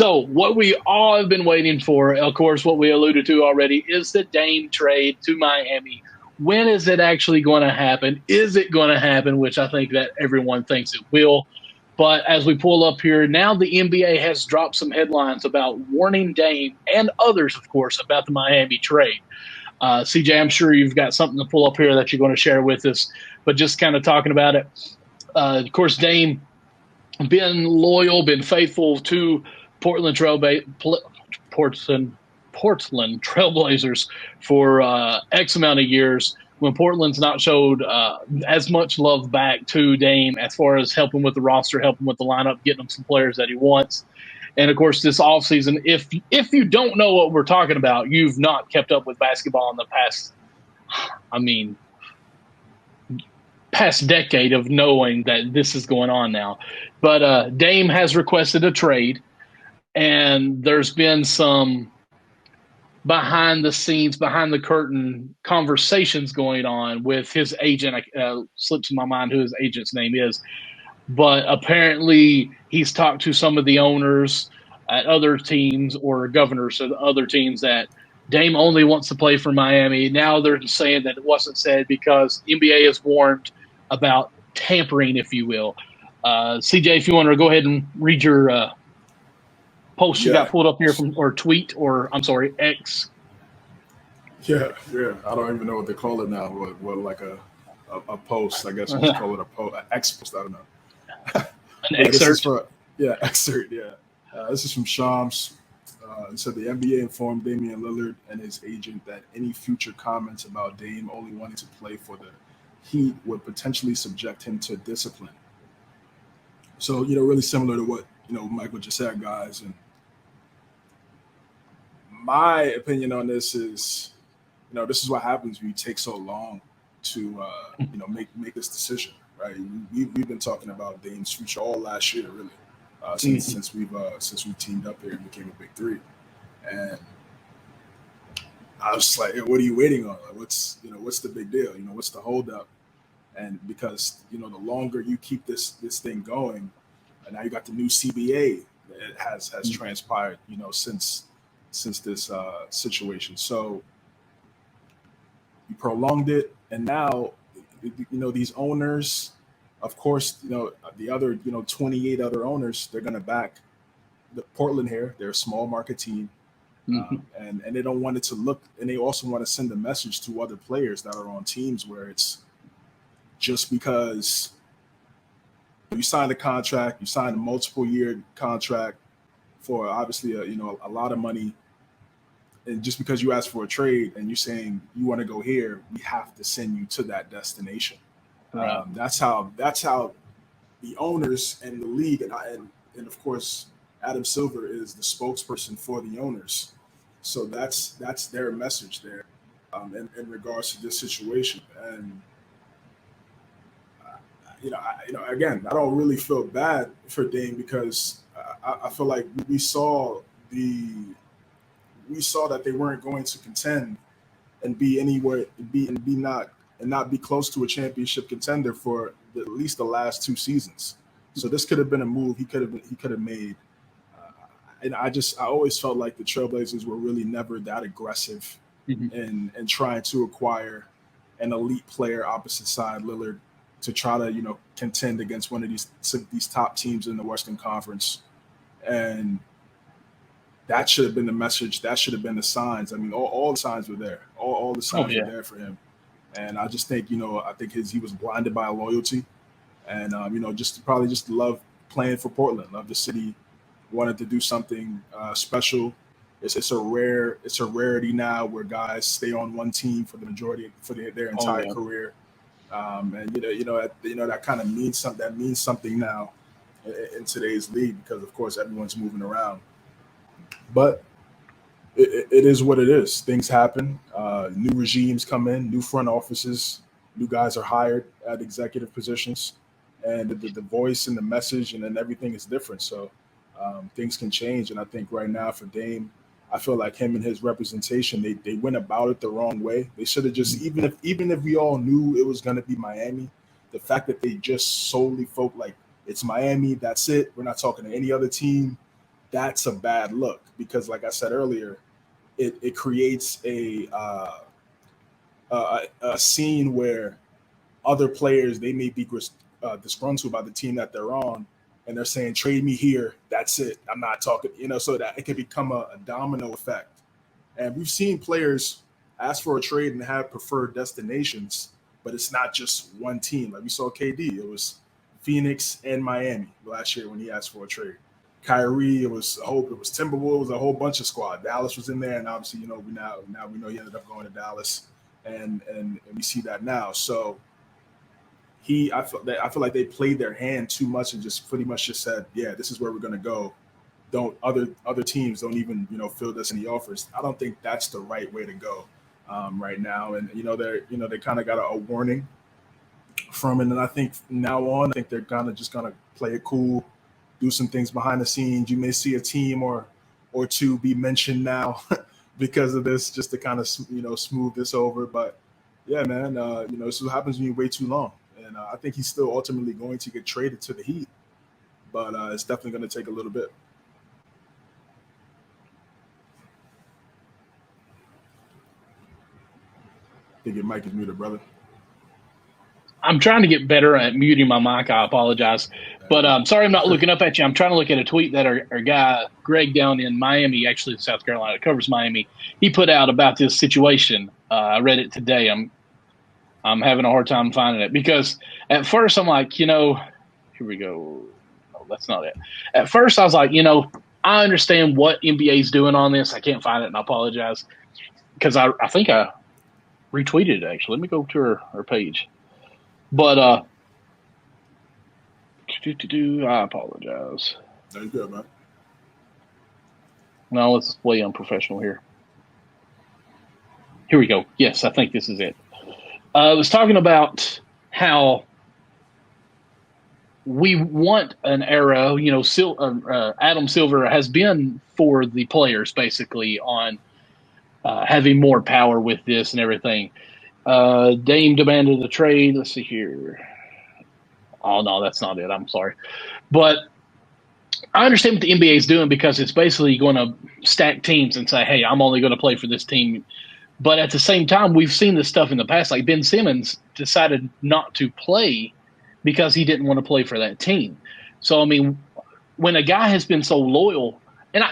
So what we all have been waiting for, of course, what we alluded to already, is the Dame trade to Miami. When is it actually going to happen? Is it going to happen? Which I think that everyone thinks it will. But as we pull up here, now the NBA has dropped some headlines about warning Dame and others, of course, about the Miami trade. CJ, I'm sure you've got something to pull up here that you're going to share with us, but just kind of talking about it. Of course, Dame been loyal, been faithful to Portland Trailblazers for X amount of years. When Portland's not showed as much love back to Dame as far as helping with the roster, helping with the lineup, getting him some players that he wants. And of course, this offseason, if you don't know what we're talking about, you've not kept up with basketball in the past decade of knowing that this is going on now. But Dame has requested a trade, and there's been some behind the scenes, behind the curtain conversations going on with his agent. Slips in my mind who his agent's name is. But apparently he's talked to some of the owners at other teams or governors of other teams that Dame only wants to play for Miami. Now they're saying that it wasn't said because NBA is warned about tampering, if you will. CJ, if you want to go ahead and read your post you got pulled up here from, or tweet, or I'm sorry, X. Yeah. I don't even know what they call it now. What like a post? I guess we just call it an X post. I don't know. An excerpt. Excerpt. Yeah. This is from Shams. It said the NBA informed Damian Lillard and his agent that any future comments about Dame only wanting to play for the Heat would potentially subject him to discipline. So, really similar to what, Michael just said, guys. And my opinion on this is, this is what happens when you take so long to, make this decision, right? We've been talking about Dame's future all last year, really, since we've teamed up here and became a big three. And I was like, hey, what are you waiting on? Like, what's the big deal? What's the holdup? And because, the longer you keep this thing going, and now you got the new CBA that has transpired, since this situation. So you prolonged it, and now, these owners, of course, the other, 28 other owners, they're going to back the Portland here. They're a small market team. And they don't want it to look, and they also want to send a message to other players that are on teams where it's just because you signed a contract, you signed a multiple year contract for obviously a lot of money, and just because you asked for a trade and you're saying you want to go here, we have to send you to that destination. Right. That's how the owners and the league and of course Adam Silver is the spokesperson for the owners. So that's their message there in regards to this situation. And again, I don't really feel bad for Dame because I feel like we saw that they weren't going to contend and be anywhere, not be close to a championship contender for at least the last two seasons. So this could have been a move he could have made. And I always felt like the Trailblazers were really never that aggressive in trying to acquire an elite player opposite side Lillard to try to, contend against one of these top teams in the Western Conference. And that should have been the message. That should have been the signs. I mean, all the signs were there. All the signs were there for him. And I just think, I think he was blinded by loyalty and, just love playing for Portland, love the city, wanted to do something special. It's a rarity now where guys stay on one team for the majority for their entire career. And that kind of means something. That means something now in today's league because, of course, everyone's moving around. But it is what it is. Things happen. New regimes come in, new front offices, new guys are hired at executive positions, and the voice and the message and then everything is different. So things can change. And I think right now for Dame, I feel like him and his representation, they went about it the wrong way. They should have just, even if we all knew it was going to be Miami, the fact that they just solely folk like it's Miami, that's it. We're not talking to any other team. that's a bad look because, like I said earlier, it creates a scene where other players they may be disgruntled by the team that they're on, and they're saying trade me here. That's it. I'm not talking. So that it can become a domino effect. And we've seen players ask for a trade and have preferred destinations, but it's not just one team. Like we saw KD, it was Phoenix and Miami last year when he asked for a trade. Kyrie, it was Timberwolves, it was a whole bunch of squad. Dallas was in there, and obviously, we know he ended up going to Dallas, and we see that now. So I feel like they played their hand too much and just pretty much just said, yeah, this is where we're gonna go. Don't other teams don't even field us any offers. I don't think that's the right way to go right now. And they kind of got a warning from it, and I think from now on, I think they're kind of just gonna play it cool, do some things behind the scenes. You may see a team or two be mentioned now because of this, just to kind of smooth this over. But yeah, man, this is what happens when you wait too long. And I think he's still ultimately going to get traded to the Heat, but it's definitely going to take a little bit. I think your mic is muted, brother. I'm trying to get better at muting my mic. I apologize. But I'm sorry I'm not looking up at you. I'm trying to look at a tweet that our guy, Greg, down in Miami, actually South Carolina, covers Miami, he put out about this situation. I read it today. I'm having a hard time finding it because at first I'm like, here we go. No, that's not it. At first I was like, I understand what NBA is doing on this. I can't find it, and I apologize because I think I retweeted it, actually. Let me go to her page. But I apologize. No, you're good, man. No, it's way unprofessional here. Here we go. Yes, I think this is it. I was talking about how we want an era, Adam Silver has been for the players basically on having more power with this and everything. Dame demanded a trade. Let's see here. Oh, no, that's not it. I'm sorry. But I understand what the NBA is doing because it's basically going to stack teams and say, hey, I'm only going to play for this team. But at the same time, we've seen this stuff in the past. Like Ben Simmons decided not to play because he didn't want to play for that team. So, I mean, when a guy has been so loyal, and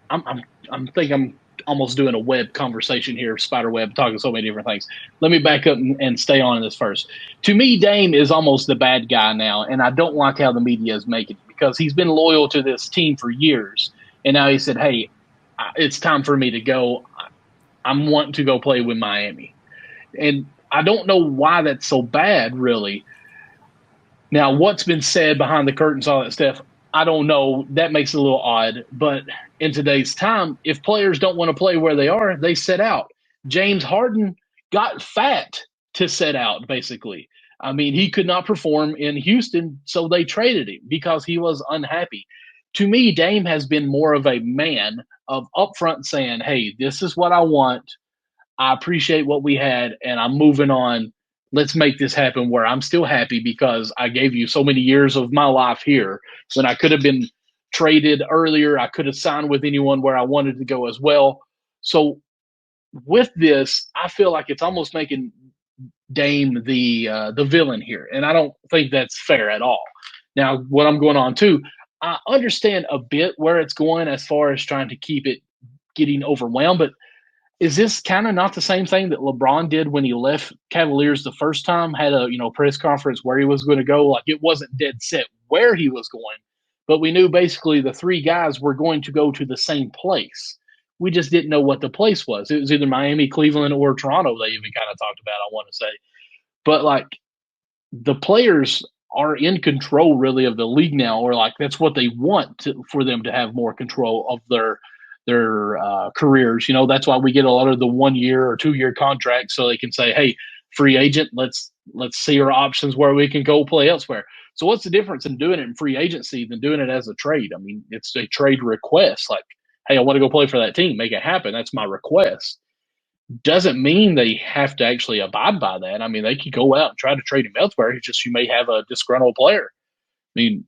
I'm thinking I'm almost doing a web conversation here, spider web, talking so many different things. Let me back up and stay on this first. To me, Dame is almost the bad guy now, and I don't like how the media is making it because he's been loyal to this team for years, and now he said, hey, it's time for me to go. I'm wanting to go play with Miami. And I don't know why that's so bad, really. Now, what's been said behind the curtains, all that stuff, I don't know. That makes it a little odd. But in today's time, if players don't want to play where they are, they sit out. James Harden got fat to sit out, basically. I mean, he could not perform in Houston, so they traded him because he was unhappy. To me, Dame has been more of a man of upfront saying, hey, this is what I want. I appreciate what we had, and I'm moving on. Let's make this happen where I'm still happy because I gave you so many years of my life here when I could have been traded earlier. I could have signed with anyone where I wanted to go as well. So with this, I feel like it's almost making Dame the villain here, and I don't think that's fair at all. Now, what I'm going on to, I understand a bit where it's going as far as trying to keep it getting overwhelmed, but is this kind of not the same thing that LeBron did when he left Cavaliers the first time? Had a press conference where he was going to go. Like it wasn't dead set where he was going, but we knew basically the three guys were going to go to the same place. We just didn't know what the place was. It was either Miami, Cleveland, or Toronto. They even kind of talked about. I want to say, but like the players are in control really of the league now, or like that's what they want for them to have more control of their careers. That's why we get a lot of the 1 year or 2 year contracts, so they can say, "Hey, free agent, let's see our options where we can go play elsewhere." So, what's the difference in doing it in free agency than doing it as a trade? I mean, it's a trade request. Like, hey, I want to go play for that team, make it happen. That's my request. Doesn't mean they have to actually abide by that. I mean, they could go out and try to trade him elsewhere. It's just you may have a disgruntled player. I mean,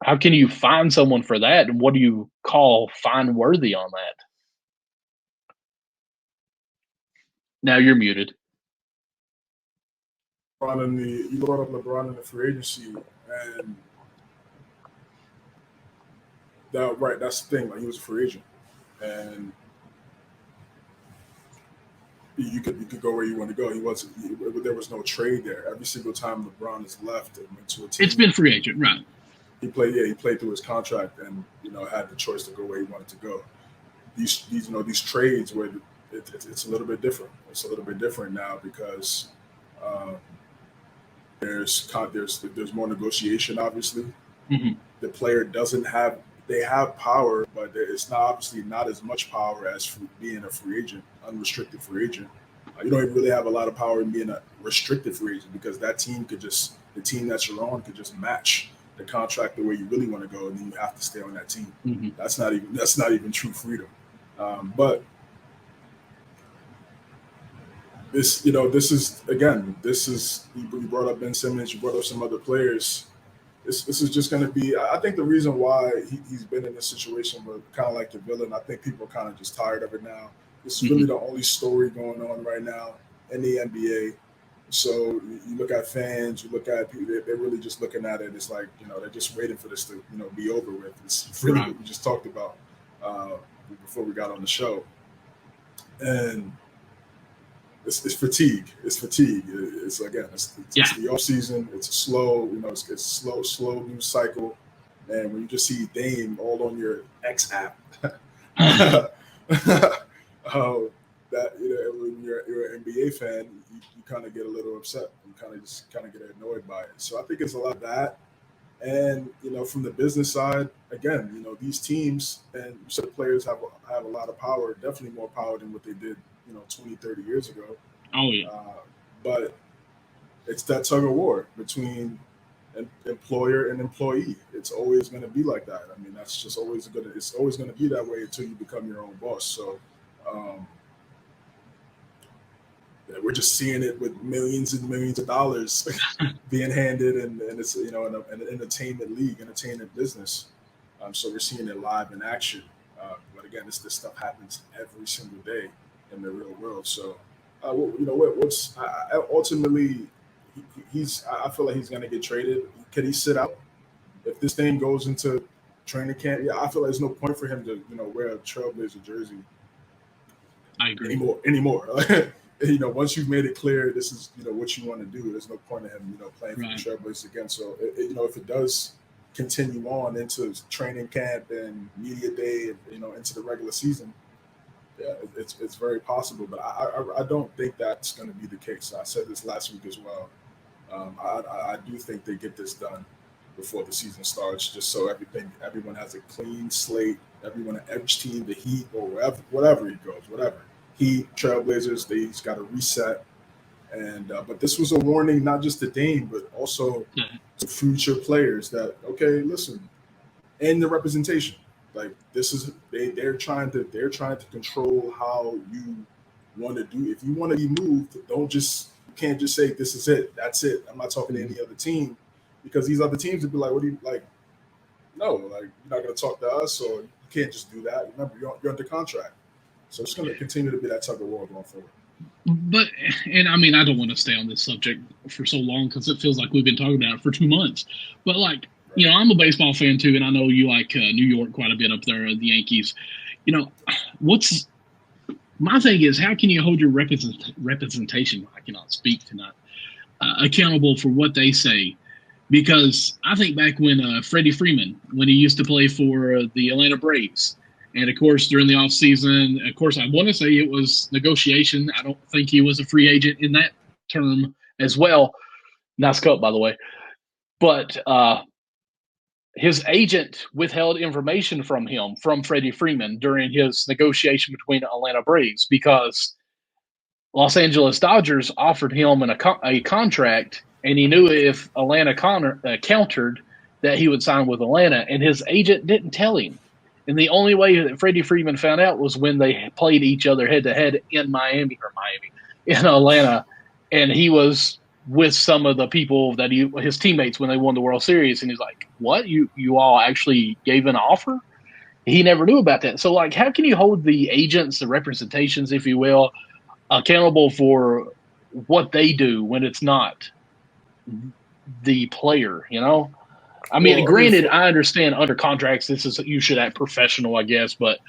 How can you find someone for that? And what do you call find worthy on that? Now you're muted. You brought up LeBron in the free agency, and that's the thing. Like, he was a free agent, and you could go where you want to go. He wasn't. There was no trade there. Every single time LeBron has left and went to a team, It's been free agent, right? He played. Yeah, he played through his contract, and had the choice to go where he wanted to go. These trades where it's a little bit different. It's a little bit different now because there's more negotiation. Obviously, the player doesn't have. They have power, but it's not obviously not as much power as being a free agent, unrestricted free agent. You don't even really have a lot of power in being a restricted free agent because the team that you're on could just match the contract the way you really want to go, and then you have to stay on that team. That's not even true freedom. But this is you brought up Ben Simmons, you brought up some other players. This is just going to be. I think the reason why he's been in this situation with kind of like the villain. I think people are kind of just tired of it now. This is really the only story going on right now in the NBA. So you look at fans, you look at people. They're really just looking at it. It's like they're just waiting for this to be over with. It's really what we just talked about before we got on the show, and it's fatigue. It's fatigue. It's the off season. It's a slow, it's a slow news cycle. And when you just see Dame all on your X app, that when you're an NBA fan, you kind of get a little upset. You kind of get annoyed by it. So I think it's a lot of that. And from the business side, again, these teams and the players have a lot of power, definitely more power than what they did 20, 30 years ago. Oh, yeah. But it's that tug of war between an employer and employee. It's always going to be like that. I mean, that's just it's always going to be that way until you become your own boss. So we're just seeing it with millions and millions of dollars being handed, and it's an entertainment league, entertainment business. So we're seeing it live in action. But again, this stuff happens every single day in the real world. So, ultimately, I feel like he's going to get traded. Could he sit out if this thing goes into training camp? Yeah, I feel like there's no point for him to wear a Trailblazer jersey. I agree. Anymore. Once you've made it clear this is what you want to do, there's no point in him playing for the Trailblazers again. So if it does continue on into training camp and media day, and into the regular season, yeah, it's very possible. But I don't think that's going to be the case. I said this last week as well. I do think they get this done before the season starts, just so everyone has a clean slate. Everyone, every team, the Heat or whatever he goes, whatever. Heat, Trailblazers, they's got to reset. And but this was a warning, not just to Dame, but also to future players that, okay, listen, and the representation. Like, this is they're trying to control how you want to do. If you want to be moved, you can't just say this is it. That's it. I'm not talking to any other team, because these other teams would be like, what do you like? No, like, you're not going to talk to us, or you can't just do that. Remember, you're under contract. So it's going to continue to be that tug of war going forward. But, and I mean, I don't want to stay on this subject for so long because it feels like we've been talking about it for 2 months. But, like, I'm a baseball fan too, and I know you like New York quite a bit up there, the Yankees. What's my thing is, how can you hold your representation? I cannot speak tonight. Accountable for what they say. Because I think back when Freddie Freeman, when he used to play for the Atlanta Braves, and, of course, during the offseason, of course, I want to say it was negotiation. I don't think he was a free agent in that term as well. Nice cut, by the way. But his agent withheld information from Freddie Freeman, during his negotiation between Atlanta Braves, because Los Angeles Dodgers offered him a contract, and he knew if Atlanta countered that he would sign with Atlanta, and his agent didn't tell him. And the only way that Freddie Freeman found out was when they played each other head-to-head in Atlanta. And he was with some of the people that his teammates when they won the World Series, and he's like, "What? You all actually gave an offer?" He never knew about that. So, like, how can you hold the agents, the representations, if you will, accountable for what they do when it's not the player? You know, I mean, Well, I mean, granted, I understand under contracts, you should act professional, I guess, but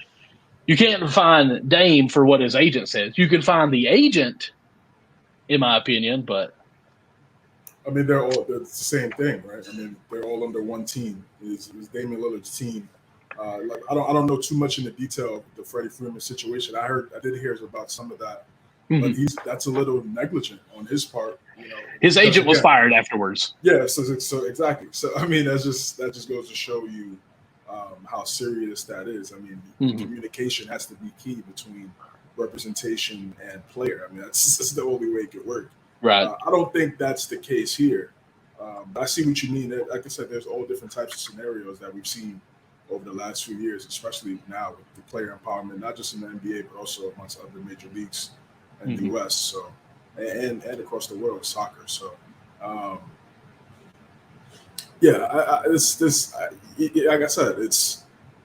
you can't fine Dame for what his agent says. You can fine the agent, in my opinion, but I mean, they're the same thing, right? I mean, they're all under one team. It's Damian Lillard's team. Like I don't know too much in the detail of the Freddie Freeman situation. I did hear about some of that, but that's a little negligent on his part. You know, his because agent was again, fired afterwards. yeah. So exactly. So I mean, that just goes to show you how serious that is. I mean, communication has to be key between representation and player. I mean, that's the only way it could work. Right. I don't think that's the case here. But I see what you mean. Like I said, there's all different types of scenarios that we've seen over the last few years, especially now with the player empowerment, not just in the NBA, but also amongst other major leagues in the U.S. So, and across the world, soccer. So, yeah, like I said,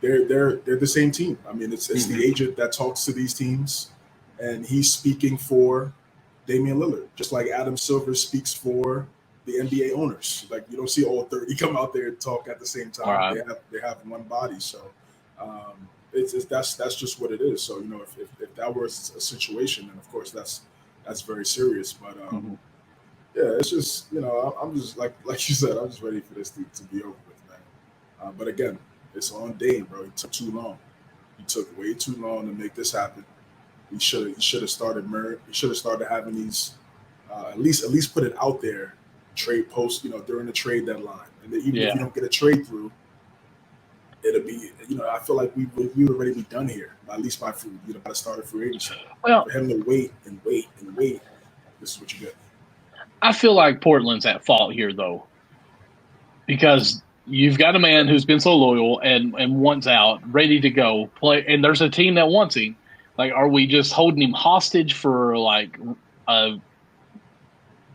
they're the same team. I mean, it's the agent that talks to these teams, and he's speaking for Damian Lillard, just like Adam Silver speaks for the NBA owners. Like, you don't see all 30 come out there and talk at the same time. Right. They have one body. So that's just what it is. So, you know, if that was a situation, then of course that's very serious. But yeah, it's just, you know, I'm just like you said, I'm just ready for this to be over with, man. But again, it's on Dame, bro. He took too long. He took way too long to make this happen. He should have started He should have started having these at least put it out there, trade post, you know, during the trade deadline. And then even if you don't get a trade through, it'll be, you know, I feel like we would already be done here, at least by the start of free agency. Well, for him to wait and wait and wait, this is what you get. I feel like Portland's at fault here, though, because you've got a man who's been so loyal and wants out, ready to go play, and there's a team that wants him. Like, are we just holding him hostage for like a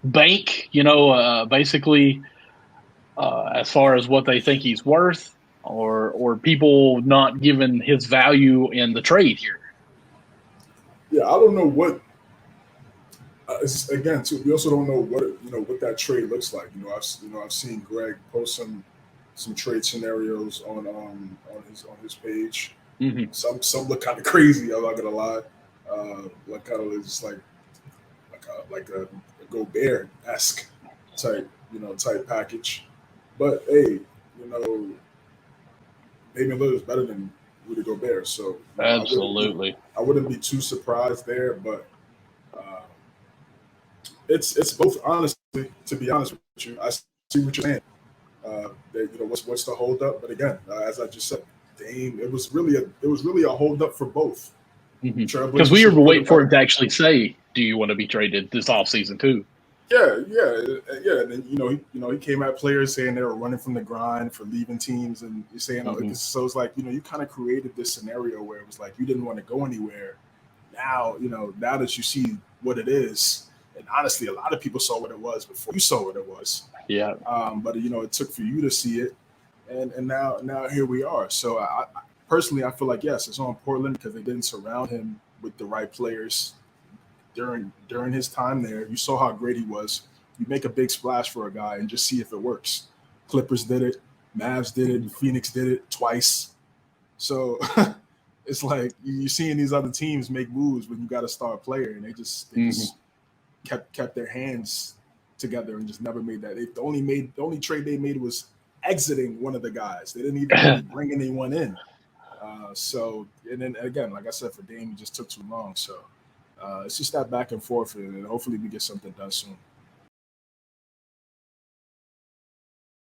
bank? You know, basically, as far as what they think he's worth, or people not giving his value in the trade here? Yeah, I don't know what. Again, too, we also don't know what that trade looks like. I've seen Greg post some trade scenarios on his page. Some look kind of crazy. I'm not gonna lie. Like kind of just like a Gobert-esque type package. But hey, Damian Lillard is better than Rudy Gobert, so absolutely, I wouldn't be too surprised there. But it's both. Honestly, to be honest with you, I see what you're saying. What's the holdup? But again, as I just said, Dame, it was really a holdup for both. Because we were waiting for him to actually say, "Do you want to be traded this offseason too?" Yeah. And then he came at players saying they were running from the grind for leaving teams, and you're saying, so it's like you kind of created this scenario where it was like you didn't want to go anywhere. Now that you see what it is. And honestly, a lot of people saw what it was before you saw what it was. Yeah. But it took for you to see it, and now here we are. So I personally, I feel like yes, it's on Portland because they didn't surround him with the right players during his time there. You saw how great he was. You make a big splash for a guy and just see if it works. Clippers did it, Mavs did it, Phoenix did it twice. So it's like you're seeing these other teams make moves when you got a star player, and they just kept their hands together and just never made that. The only trade they made was exiting one of the guys. They didn't even really bring anyone in. So, and then again, like I said, for Dame, it just took too long. So it's just that back and forth, and hopefully we get something done soon.